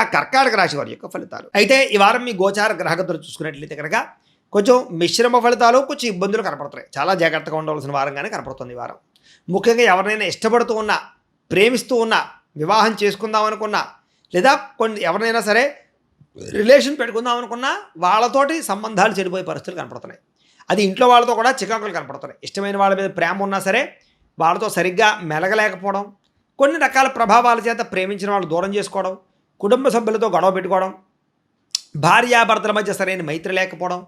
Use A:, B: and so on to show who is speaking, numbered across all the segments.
A: ఆ కర్కాటక రాశి వారి యొక్క ఫలితాలు. అయితే ఈ వారం మీ గోచార గ్రహగతులు చూసుకున్నట్లయితే కనుక కొంచెం మిశ్రమ ఫలితాలు, కొంచెం ఇబ్బందులు కనపడుతున్నాయి. చాలా జాగ్రత్తగా ఉండవలసిన వారంగానే కనపడుతుంది ఈ వారం. ముఖ్యంగా ఎవరినైనా ఇష్టపడుతూ ఉన్నా, ప్రేమిస్తూ ఉన్నా, వివాహం చేసుకుందాం అనుకున్నా, లేదా ఎవరినైనా సరే రిలేషన్ పెట్టుకుందాం అనుకున్నా వాళ్ళతోటి సంబంధాలు చెడిపోయే పరిస్థితులు కనపడుతున్నాయి. అది ఇంట్లో వాళ్ళతో కూడా చికాకులు కనపడుతున్నాయి. ఇష్టమైన వాళ్ళ మీద ప్రేమ ఉన్నా సరే వాళ్ళతో సరిగ్గా మెలగలేకపోవడం, కొన్ని రకాల ప్రభావాల చేత ప్రేమించిన వాళ్ళు దూరం చేసుకోవడం, కుటుంబ సభ్యులతో గొడవ పెట్టుకోవడం, భార్యాభర్తల మధ్య సరైన మైత్రి లేకపోవడం,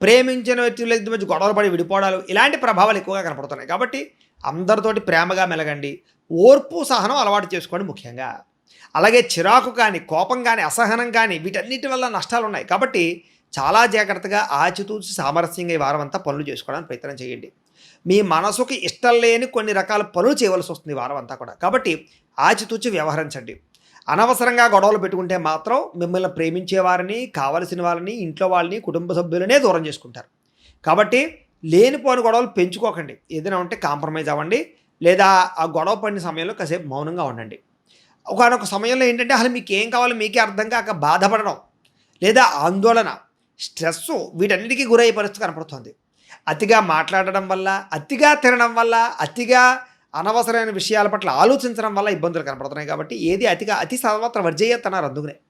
A: ప్రేమించిన వ్యక్తుల మధ్య గొడవలు పడి విడిపోవడాలు, ఇలాంటి ప్రభావాలు ఎక్కువగా కనపడుతున్నాయి. కాబట్టి అందరితోటి ప్రేమగా మెలగండి. ఓర్పు సహనం అలవాటు చేసుకోండి ముఖ్యంగా. అలాగే చిరాకు కానీ, కోపం కానీ, అసహనం కానీ వీటన్నిటి వల్ల నష్టాలు ఉన్నాయి. కాబట్టి చాలా జాగ్రత్తగా ఆచితూచి సామరస్యంగా ఈ వారం అంతా పనులు చేసుకోవడానికి ప్రయత్నం చేయండి. మీ మనసుకి ఇష్టం లేని కొన్ని రకాల పనులు చేయవలసి వస్తుంది ఈ వారం అంతా కూడా. కాబట్టి ఆచితూచి వ్యవహరించండి. అనవసరంగా గొడవలు పెట్టుకుంటే మాత్రం మిమ్మల్ని ప్రేమించే వారిని, కావలసిన వాళ్ళని, ఇంట్లో వాళ్ళని, కుటుంబ సభ్యులనే దూరం చేసుకుంటారు. కాబట్టి లేనిపోని గొడవలు పెంచుకోకండి. ఏదైనా ఉంటే కాంప్రమైజ్ అవ్వండి. లేదా ఆ గొడవ పడిన సమయంలో కాసేపు మౌనంగా ఉండండి. ఒకానొక సమయంలో ఏంటంటే అసలు మీకు ఏం కావాలో మీకే అర్థం కాక బాధపడడం, లేదా ఆందోళన, స్ట్రెస్సు వీటన్నిటికీ గురయ్యే పరిస్థితి కనపడుతుంది. అతిగా మాట్లాడడం వల్ల, అతిగా తినడం వల్ల, అతిగా అనవసరమైన విషయాల పట్ల ఆలోచించడం వల్ల ఇబ్బందులు కనపడుతున్నాయి. కాబట్టి ఏది అతి సర్వత్ర వర్జయ్యత్ అన్నారు అందుకనే.